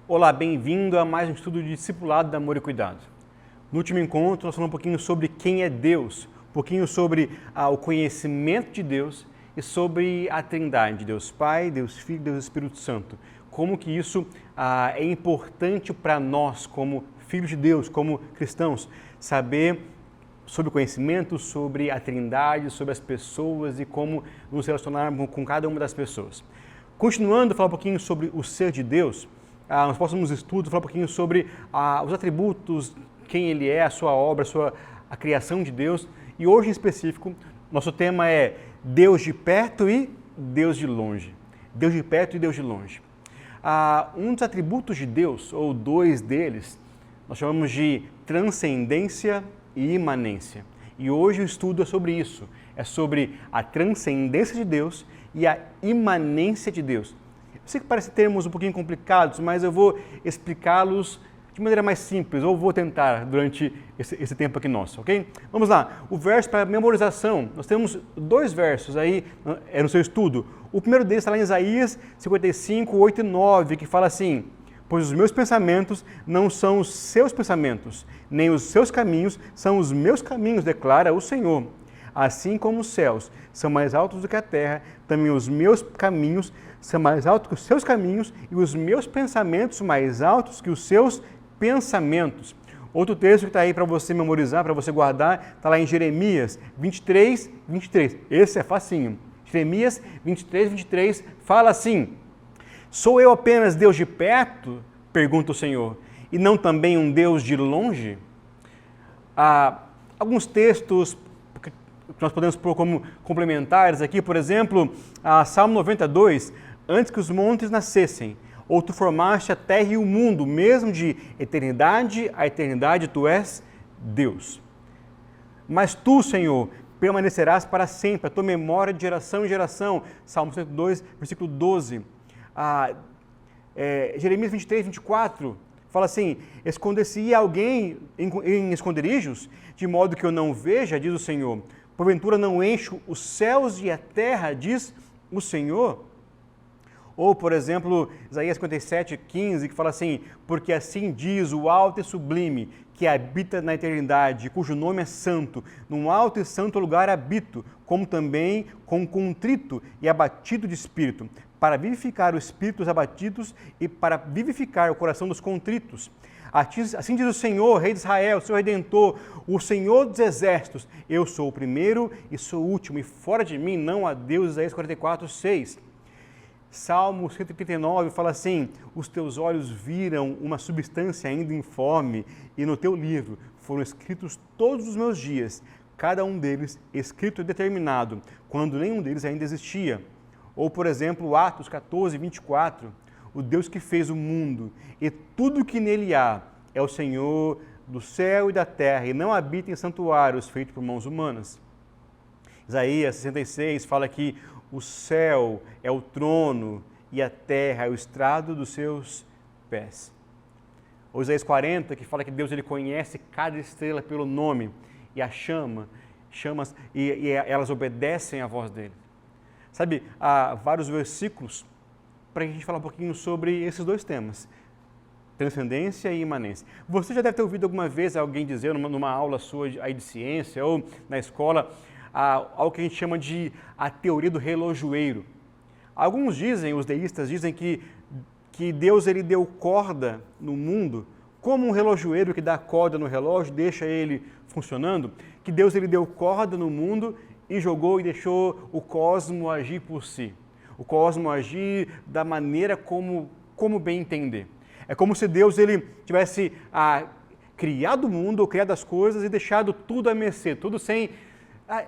Olá, bem-vindo a mais um estudo de discipulado de amor e cuidado. No último encontro, nós falamos um pouquinho sobre quem é Deus, um pouquinho sobre o conhecimento de Deus e sobre a Trindade, Deus Pai, Deus Filho, Deus Espírito Santo. Como que isso é importante para nós, como filhos de Deus, como cristãos, saber sobre o conhecimento, sobre a Trindade, sobre as pessoas e como nos relacionarmos com cada uma das pessoas. Continuando a falar um pouquinho sobre o ser de Deus, nos próximos estudos, falar um pouquinho sobre os atributos, quem Ele é, a sua obra, a criação de Deus. E hoje, em específico, nosso tema é Deus de perto e Deus de longe. Deus de perto e Deus de longe. Um dos atributos de Deus, ou dois deles, nós chamamos de transcendência e imanência. E hoje o estudo é sobre isso. É sobre a transcendência de Deus e a imanência de Deus. Eu sei que parecem termos um pouquinho complicados, mas eu vou explicá-los de maneira mais simples, ou vou tentar durante esse tempo aqui nosso, ok? Vamos lá, o verso para memorização, nós temos dois versos aí no seu estudo. O primeiro deles está lá em Isaías 55, 8 e 9, que fala assim: pois os meus pensamentos não são os seus pensamentos, nem os seus caminhos são os meus caminhos, declara o Senhor. Assim como os céus são mais altos do que a terra, também os meus caminhos são mais altos que os seus caminhos e os meus pensamentos mais altos que os seus pensamentos. Outro texto que está aí para você memorizar, para você guardar, está lá em Jeremias 23, 23. Esse é facinho. Jeremias 23, 23 fala assim: sou eu apenas Deus de perto? Pergunta o Senhor, e não também um Deus de longe? Alguns textos que nós podemos pôr como complementares aqui, por exemplo, Salmo 92, antes que os montes nascessem, ou tu formaste a terra e o mundo, mesmo de eternidade a eternidade, tu és Deus. Mas tu, Senhor, permanecerás para sempre, a tua memória de geração em geração. Salmo 102, versículo 12. Jeremias 23, 24, fala assim: esconder-se-ia alguém em esconderijos, de modo que eu não veja, diz o Senhor. Porventura não encho os céus e a terra, diz o Senhor. Ou, por exemplo, Isaías 57, 15, que fala assim: porque assim diz o alto e sublime, que habita na eternidade, cujo nome é santo, num alto e santo lugar habito, como também com contrito e abatido de espírito, para vivificar os espíritos abatidos e para vivificar o coração dos contritos. Assim diz o Senhor, Rei de Israel, o seu Redentor, o Senhor dos Exércitos: eu sou o primeiro e sou o último, e fora de mim não há Deus. Isaías 44, 6. Salmo 139 fala assim: os teus olhos viram uma substância ainda informe, e no teu livro foram escritos todos os meus dias, cada um deles escrito e determinado, quando nenhum deles ainda existia. Ou, por exemplo, Atos 14, 24, o Deus que fez o mundo e tudo que nele há é o Senhor do céu e da terra, e não habita em santuários feitos por mãos humanas. Isaías 66 fala que o céu é o trono e a terra é o estrado dos seus pés. Ou Isaías 40, que fala que Deus ele conhece cada estrela pelo nome e a chamas e elas obedecem à voz dele. Sabe, há vários versículos para a gente falar um pouquinho sobre esses dois temas, transcendência e imanência. Você já deve ter ouvido alguma vez alguém dizer, numa aula sua aí de ciência ou na escola, algo que a gente chama de a teoria do relojoeiro. Alguns dizem, os deístas dizem que Deus ele deu corda no mundo, como um relojoeiro que dá corda no relógio, deixa ele funcionando, que Deus ele deu corda no mundo e jogou e deixou o cosmo agir por si. O cosmo agir da maneira como bem entender. É como se Deus ele tivesse criado o mundo, ou criado as coisas e deixado tudo a mercê, tudo sem...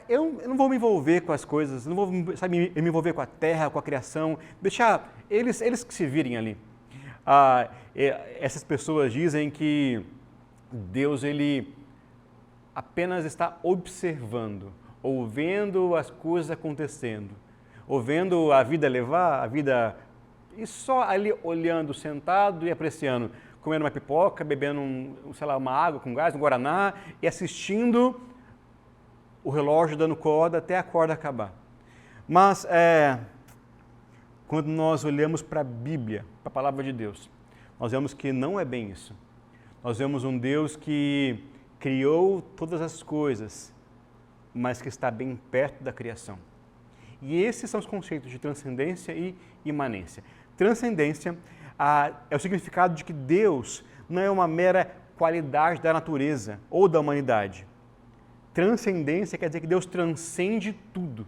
eu não vou me envolver com as coisas, não vou me envolver com a terra, com a criação, deixar eles que se virem ali. Essas pessoas dizem que Deus ele apenas está observando, ou vendo as coisas acontecendo, ou vendo a vida levar, a vida... e só ali olhando, sentado e apreciando, comendo uma pipoca, bebendo uma água com gás, um guaraná, e assistindo o relógio dando corda até a corda acabar. Mas quando nós olhamos para a Bíblia, para a Palavra de Deus, nós vemos que não é bem isso. Nós vemos um Deus que criou todas as coisas, mas que está bem perto da criação. E esses são os conceitos de transcendência e imanência. Transcendência é o significado de que Deus não é uma mera qualidade da natureza ou da humanidade. Transcendência quer dizer que Deus transcende tudo,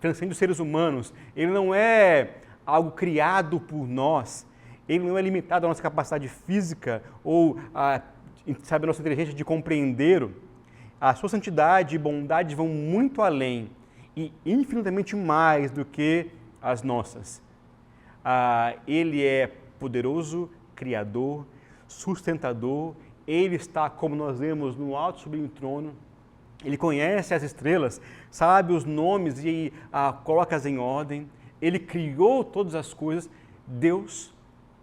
transcende os seres humanos. Ele não é algo criado por nós, ele não é limitado à nossa capacidade física ou à nossa inteligência de compreender. A sua santidade e bondade vão muito além e infinitamente mais do que as nossas. Ele é poderoso, criador, sustentador, ele está, como nós vemos, no alto sublime trono. Ele conhece as estrelas, sabe os nomes e coloca-as em ordem. Ele criou todas as coisas. Deus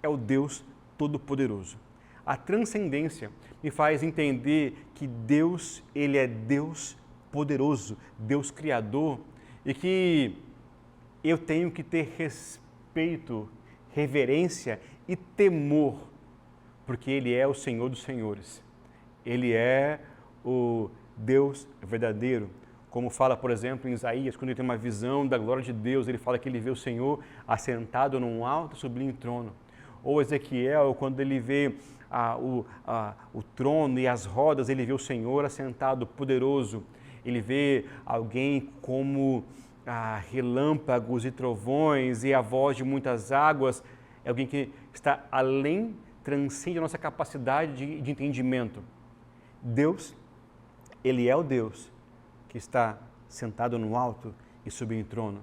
é o Deus Todo-Poderoso. A transcendência me faz entender que Deus, Ele é Deus poderoso, Deus criador, e que eu tenho que ter respeito, reverência e temor, porque Ele é o Senhor dos Senhores. Ele é o Deus verdadeiro, como fala, por exemplo, em Isaías, quando ele tem uma visão da glória de Deus, ele fala que ele vê o Senhor assentado num alto e sublime trono. Ou Ezequiel, quando ele vê o trono e as rodas, ele vê o Senhor assentado, poderoso. Ele vê alguém como relâmpagos e trovões e a voz de muitas águas. É alguém que está além, transcende a nossa capacidade de entendimento. Deus, Ele é o Deus que está sentado no alto e sublime trono.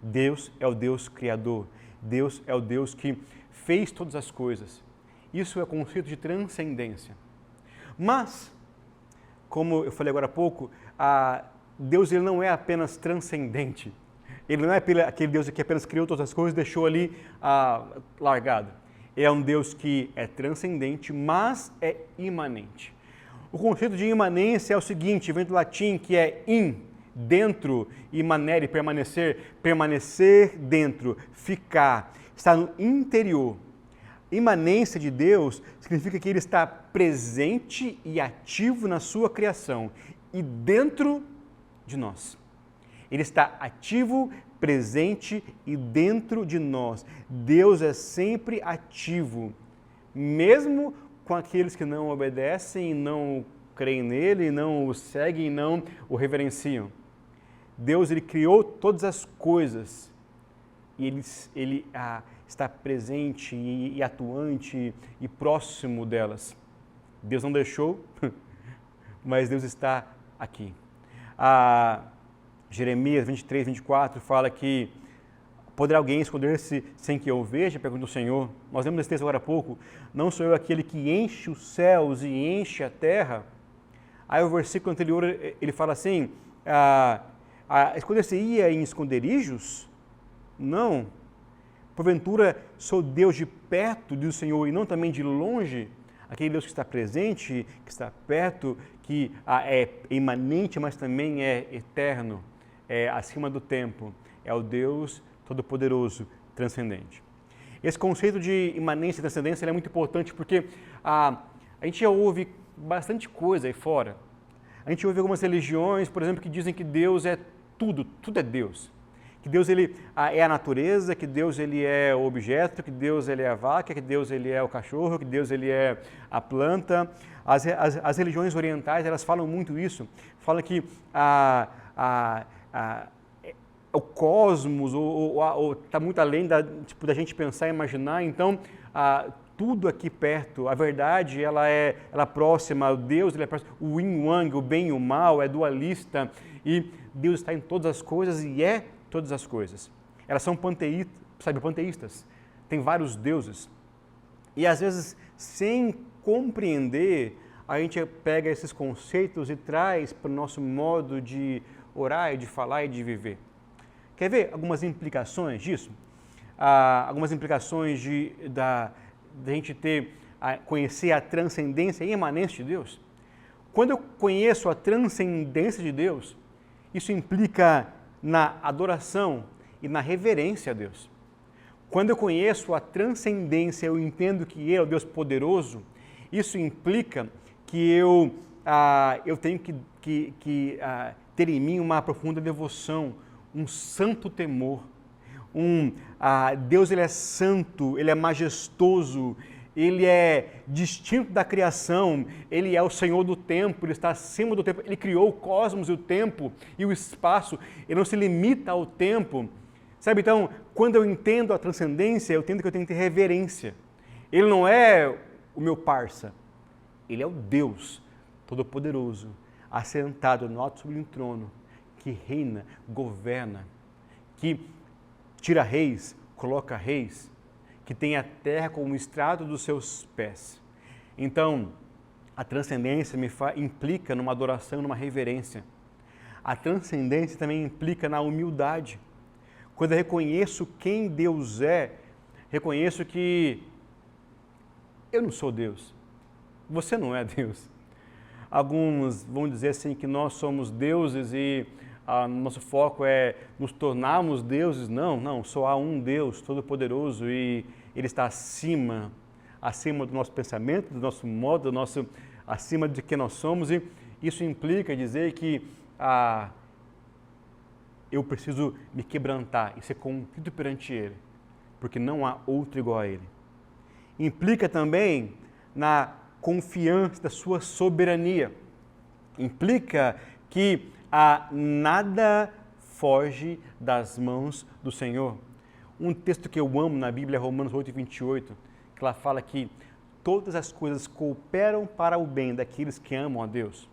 Deus é o Deus criador. Deus é o Deus que fez todas as coisas. Isso é o conceito de transcendência. Mas, como eu falei agora há pouco, Deus ele não é apenas transcendente. Ele não é aquele Deus que apenas criou todas as coisas e deixou ali largado. Ele é um Deus que é transcendente, mas é imanente. O conceito de imanência é o seguinte, vem do latim, que é in, dentro, e manere, permanecer, permanecer dentro, ficar, está no interior. Imanência de Deus significa que Ele está presente e ativo na sua criação e dentro de nós. Ele está ativo, presente e dentro de nós. Deus é sempre ativo, mesmo com aqueles que não obedecem, não creem nele, não o seguem, não o reverenciam. Deus ele criou todas as coisas e ele está presente e atuante e próximo delas. Deus não deixou, mas Deus está aqui. Jeremias 23, 24 fala que poderá alguém esconder-se sem que eu veja? Pergunta o Senhor. Nós lemos esse texto agora há pouco. Não sou eu aquele que enche os céus e enche a terra? Aí o versículo anterior ele fala assim, esconder-se-ia em esconderijos? Não. Porventura sou Deus de perto, diz o Senhor, e não também de longe? Aquele Deus que está presente, que está perto, que é imanente, mas também é eterno, é acima do tempo. É o Deus Todo-Poderoso, transcendente. Esse conceito de imanência e transcendência é muito importante porque a gente já ouve bastante coisa aí fora. A gente ouve algumas religiões, por exemplo, que dizem que Deus é tudo, tudo é Deus. Que Deus ele é a natureza, que Deus ele é o objeto, que Deus ele é a vaca, que Deus ele é o cachorro, que Deus ele é a planta. As religiões orientais, elas falam muito isso. Falam que o cosmos está muito além da gente pensar e imaginar. Então, tudo aqui perto, a verdade ela é próxima, o Deus ele é próximo, o yin yang, o bem e o mal, é dualista e Deus está em todas as coisas e é todas as coisas. Elas são panteístas, tem vários deuses. E às vezes, sem compreender, a gente pega esses conceitos e traz para o nosso modo de orar, e de falar e de viver. Quer ver algumas implicações disso? Algumas implicações da gente conhecer a transcendência e imanência de Deus? Quando eu conheço a transcendência de Deus, isso implica na adoração e na reverência a Deus. Quando eu conheço a transcendência, eu entendo que Ele é o Deus poderoso, isso implica que eu tenho que ter em mim uma profunda devoção, um santo temor. Deus, Ele é santo, Ele é majestoso, Ele é distinto da criação, Ele é o Senhor do tempo, Ele está acima do tempo, Ele criou o cosmos e o tempo e o espaço, Ele não se limita ao tempo. Sabe, então, quando eu entendo a transcendência, eu entendo que eu tenho que ter reverência. Ele não é o meu parça, Ele é o Deus Todo-Poderoso, assentado no alto sublime trono, que reina, governa, que tira reis, coloca reis, que tem a terra como o estrado dos seus pés. Então, a transcendência implica numa adoração, numa reverência. A transcendência também implica na humildade. Quando eu reconheço quem Deus é, reconheço que eu não sou Deus, você não é Deus. Alguns vão dizer assim que nós somos deuses e nosso foco é nos tornarmos deuses. Não, só há um Deus Todo-Poderoso e Ele está acima do nosso pensamento, do nosso modo, acima de quem nós somos, e isso implica dizer que eu preciso me quebrantar e ser contrito perante Ele, porque não há outro igual a Ele. Implica também na confiança da sua soberania. Implica que nada foge das mãos do Senhor. Um texto que eu amo na Bíblia é Romanos 8:28, que lá fala que todas as coisas cooperam para o bem daqueles que amam a Deus.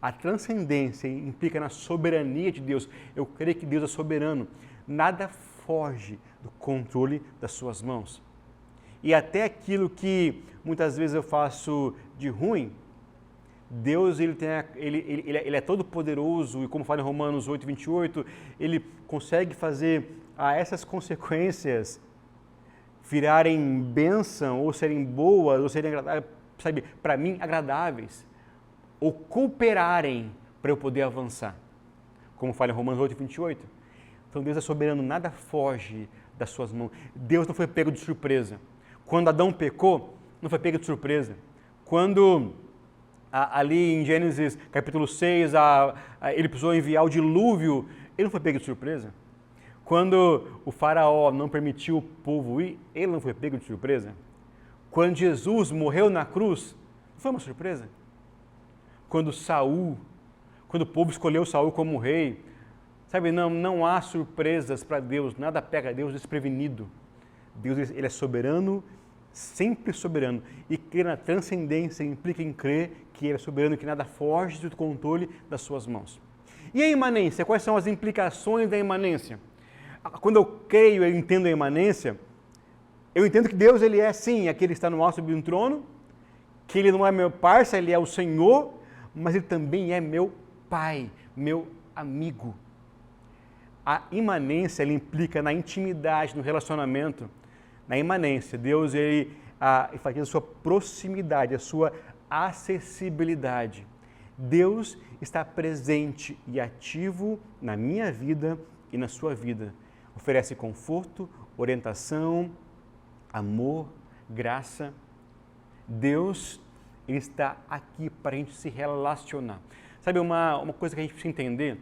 A transcendência implica na soberania de Deus. Eu creio que Deus é soberano. Nada foge do controle das suas mãos. E até aquilo que muitas vezes eu faço de ruim, Deus ele é todo poderoso e, como fala em Romanos 8:28, Ele consegue fazer essas consequências virarem bênção, ou serem boas, ou serem agradáveis, sabe, para mim agradáveis, ou cooperarem para eu poder avançar, como fala em Romanos 8:28. Então Deus é soberano, nada foge das suas mãos. Deus não foi pego de surpresa. Quando Adão pecou, não foi pego de surpresa. Quando ali em Gênesis capítulo 6, ele precisou enviar o dilúvio, ele não foi pego de surpresa. Quando o faraó não permitiu o povo ir, ele não foi pego de surpresa. Quando Jesus morreu na cruz, não foi uma surpresa. Quando o povo escolheu Saul como rei, sabe, não há surpresas para Deus, nada pega Deus desprevenido. Deus ele é soberano, sempre soberano, e crer na transcendência implica em crer que Ele é soberano, que nada foge do controle das suas mãos. E a imanência? Quais são as implicações da imanência? Quando eu creio e entendo a imanência, eu entendo que Deus ele é sim, aquele que está no alto do trono, que Ele não é meu parça, Ele é o Senhor, mas Ele também é meu Pai, meu amigo. A imanência ela implica na intimidade, no relacionamento. Na imanência, Deus ele enfatiza a sua proximidade, a sua acessibilidade. Deus está presente e ativo na minha vida e na sua vida. Oferece conforto, orientação, amor, graça. Deus ele está aqui para a gente se relacionar. Sabe, uma coisa que a gente precisa entender,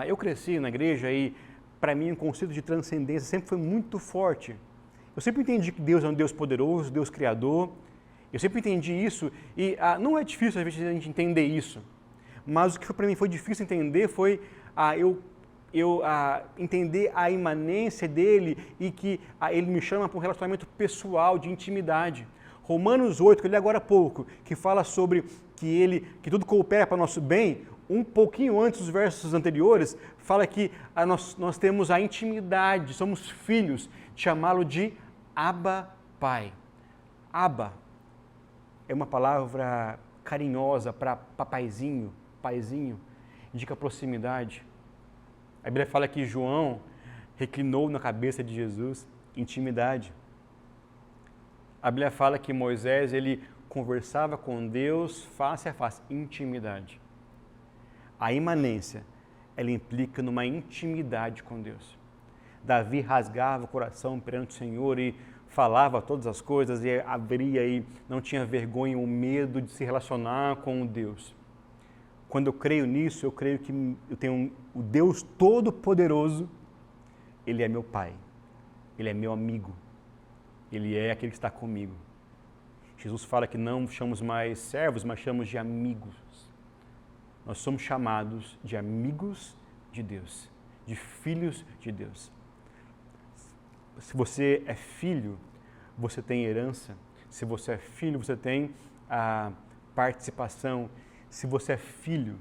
eu cresci na igreja e para mim o conceito de transcendência sempre foi muito forte. Eu sempre entendi que Deus é um Deus poderoso, Deus criador. Eu sempre entendi isso e não é difícil às vezes a gente entender isso. Mas o que para mim foi difícil entender foi eu entender a imanência dele e que ele me chama para um relacionamento pessoal, de intimidade. Romanos 8, que eu li agora há pouco, que fala sobre que tudo coopera para o nosso bem, um pouquinho antes dos versos anteriores, fala que nós temos a intimidade, somos filhos, de chamá-lo de Abba Pai. Abba é uma palavra carinhosa para papaizinho, paizinho, indica proximidade. A Bíblia fala que João reclinou na cabeça de Jesus, intimidade. A Bíblia fala que Moisés ele conversava com Deus face a face, intimidade. A imanência, ela implica numa intimidade com Deus. Davi rasgava o coração perante o Senhor e falava todas as coisas e abria e não tinha vergonha ou medo de se relacionar com Deus. Quando eu creio nisso, eu creio que eu tenho o Deus Todo-Poderoso, Ele é meu Pai, Ele é meu amigo, Ele é aquele que está comigo. Jesus fala que não chamamos mais servos, mas chamamos de amigos. Nós somos chamados de amigos de Deus, de filhos de Deus. Se você é filho, você tem herança. Se você é filho, você tem a participação. Se você é filho,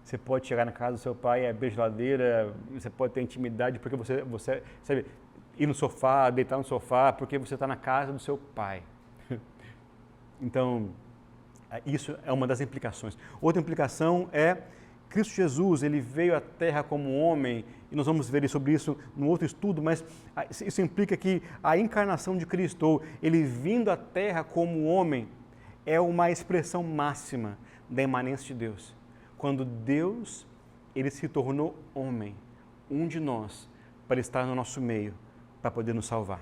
você pode chegar na casa do seu pai, abrir a geladeira, você pode ter intimidade, porque você sabe, ir no sofá, deitar no sofá, porque você está na casa do seu pai. Então, isso é uma das implicações. Outra implicação é Cristo Jesus, ele veio à Terra como homem, e nós vamos ver sobre isso no outro estudo, mas isso implica que a encarnação de Cristo, ou ele vindo à Terra como homem, é uma expressão máxima da imanência de Deus. Quando Deus, ele se tornou homem, um de nós, para estar no nosso meio, para poder nos salvar.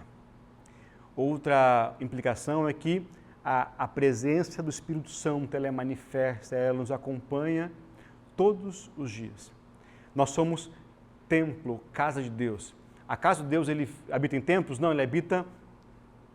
Outra implicação é que a presença do Espírito Santo, ela é manifesta, ela nos acompanha todos os dias. Nós somos templo, casa de Deus. Acaso Deus ele habita em templos? Não, ele habita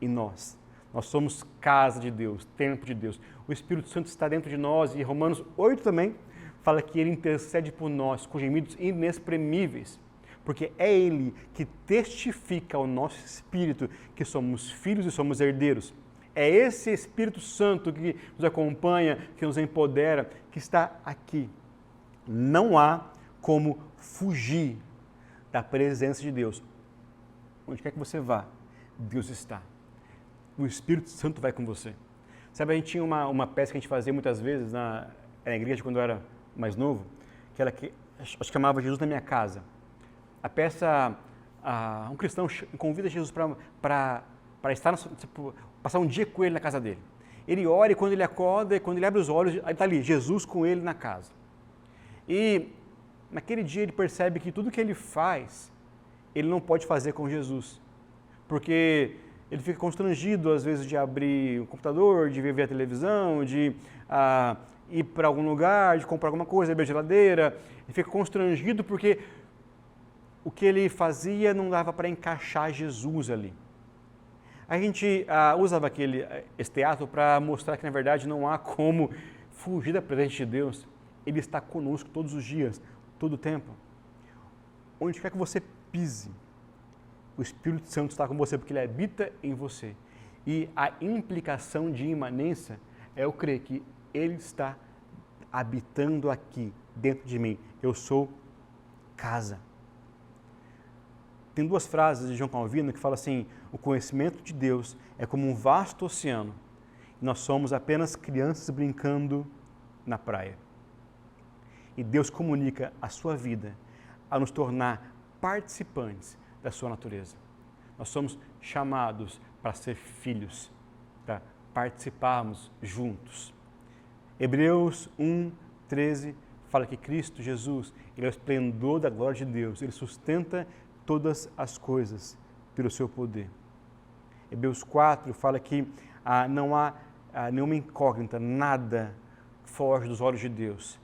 em nós. Nós somos casa de Deus, templo de Deus. O Espírito Santo está dentro de nós e Romanos 8 também fala que ele intercede por nós com gemidos inexprimíveis, porque é ele que testifica ao nosso espírito que somos filhos e somos herdeiros. É esse Espírito Santo que nos acompanha, que nos empodera, que está aqui. Não há como fugir da presença de Deus. Onde quer que você vá, Deus está. O Espírito Santo vai com você. Sabe, a gente tinha uma peça que a gente fazia muitas vezes na igreja quando eu era mais novo, que acho que chamava Jesus na minha casa. A peça, um cristão convida Jesus para estar, passar um dia com ele na casa dele. Ele ora e quando ele acorda, e quando ele abre os olhos, aí está ali, Jesus com ele na casa. E naquele dia ele percebe que tudo que ele faz, ele não pode fazer com Jesus. Porque ele fica constrangido, às vezes, de abrir o computador, de ver a televisão, de ir para algum lugar, de comprar alguma coisa, abrir a geladeira. Ele fica constrangido porque o que ele fazia não dava para encaixar Jesus ali. A gente usava esse teatro para mostrar que, na verdade, não há como fugir da presença de Deus. Ele está conosco todos os dias, todo o tempo. Onde quer que você pise, o Espírito Santo está com você, porque ele habita em você. E a implicação de imanência é eu crer que ele está habitando aqui, dentro de mim. Eu sou casa. Tem duas frases de João Calvino que falam assim: o conhecimento de Deus é como um vasto oceano. E nós somos apenas crianças brincando na praia. E Deus comunica a sua vida a nos tornar participantes da sua natureza. Nós somos chamados para ser filhos, para participarmos juntos. Hebreus 1:13 fala que Cristo Jesus, ele é o esplendor da glória de Deus, ele sustenta todas as coisas pelo seu poder. Hebreus 4 fala que não há nenhuma incógnita, nada foge dos olhos de Deus.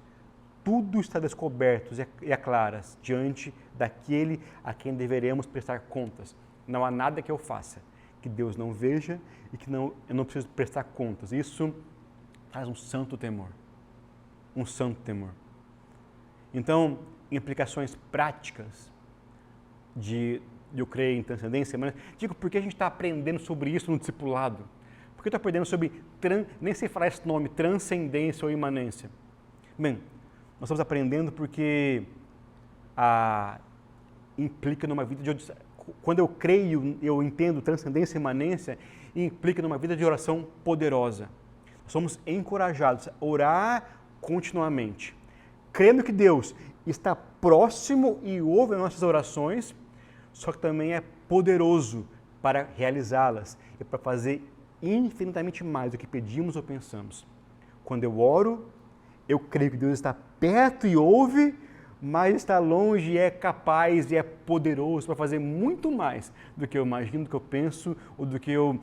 Tudo está descoberto e é claras diante daquele a quem deveremos prestar contas. Não há nada que eu faça que Deus não veja e que eu não preciso prestar contas. Isso traz um santo temor. Um santo temor. Então, implicações práticas de eu creio em transcendência, mas digo, por que a gente está aprendendo sobre isso no discipulado? Por que eu estou aprendendo sobre, nem sei falar esse nome, transcendência ou imanência? Bem, nós estamos aprendendo porque implica numa vida de... Quando eu creio, eu entendo transcendência e imanência, implica numa vida de oração poderosa. Somos encorajados a orar continuamente, crendo que Deus está próximo e ouve as nossas orações, só que também é poderoso para realizá-las e para fazer infinitamente mais do que pedimos ou pensamos. Quando eu oro, eu creio que Deus está perto e ouve, mais está longe e é capaz e é poderoso para fazer muito mais do que eu imagino, do que eu penso ou do que eu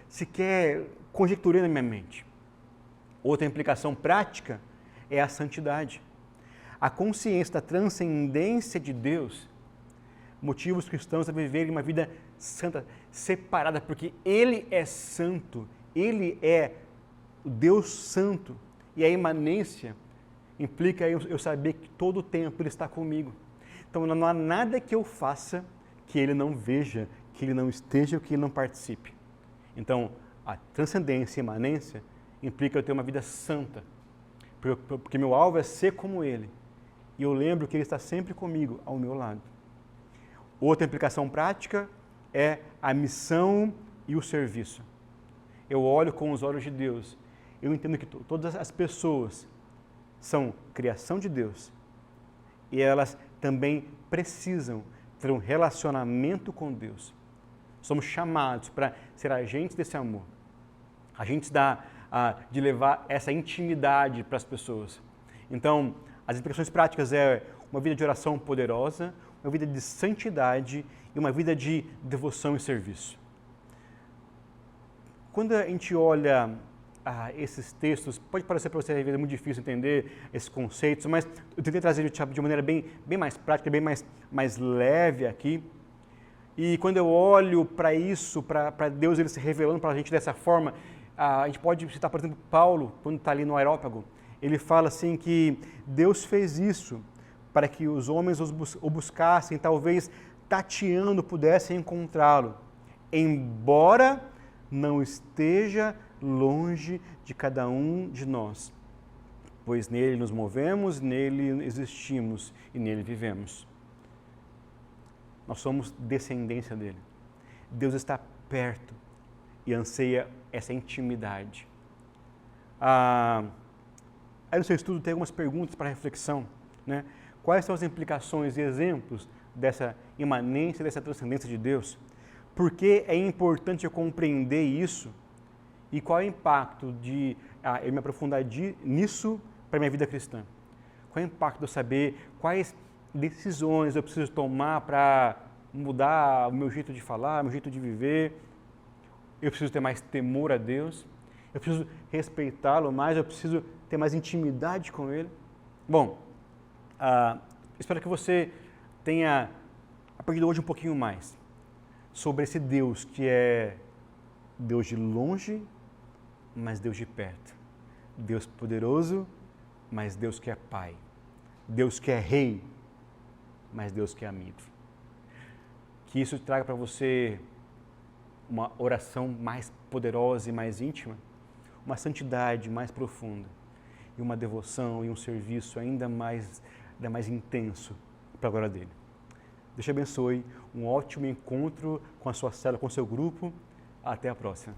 sequer conjecturei na minha mente. Outra implicação prática é a santidade. A consciência da transcendência de Deus motiva os cristãos a viverem uma vida santa, separada, porque Ele é santo, Ele é o Deus santo, e a imanência implica eu saber que todo o tempo Ele está comigo. Então não há nada que eu faça que Ele não veja, que Ele não esteja, que Ele não participe. Então a transcendência e imanência implica eu ter uma vida santa, porque meu alvo é ser como Ele, e eu lembro que Ele está sempre comigo, ao meu lado. Outra implicação prática é a missão e o serviço. Eu olho com os olhos de Deus, eu entendo que todas as pessoas são criação de Deus e elas também precisam ter um relacionamento com Deus. Somos chamados para ser agentes desse amor, agentes de levar essa intimidade para as pessoas. Então, as implicações práticas é uma vida de oração poderosa, uma vida de santidade e uma vida de devoção e serviço. Quando a gente olha esses textos, pode parecer para você muito difícil entender esses conceitos, mas eu tentei trazer de maneira bem mais prática, bem mais leve aqui. E quando eu olho para isso, para Deus Ele se revelando para a gente dessa forma, a gente pode citar, por exemplo, Paulo, quando está ali no Areópago. Ele fala assim que Deus fez isso para que os homens o buscassem, talvez tateando pudessem encontrá-lo, embora não esteja longe de cada um de nós, pois nele nos movemos, nele existimos e nele vivemos. Nós somos descendência dele. Deus está perto e anseia essa intimidade. Aí no seu estudo tem algumas perguntas para reflexão, né? Quais são as implicações e exemplos dessa imanência, dessa transcendência de Deus? Por que é importante eu compreender isso? E qual é o impacto de eu me aprofundar nisso para a minha vida cristã? Qual é o impacto de eu saber quais decisões eu preciso tomar para mudar o meu jeito de falar, o meu jeito de viver? Eu preciso ter mais temor a Deus? Eu preciso respeitá-lo mais? Eu preciso ter mais intimidade com Ele? Bom, espero que você tenha aprendido hoje um pouquinho mais sobre esse Deus que é Deus de longe, mas Deus de perto. Deus poderoso, mas Deus que é Pai. Deus que é Rei, mas Deus que é amigo. Que isso traga para você uma oração mais poderosa e mais íntima, uma santidade mais profunda e uma devoção e um serviço ainda mais intenso para a glória dele. Deus te abençoe, um ótimo encontro com a sua célula, com o seu grupo. Até a próxima.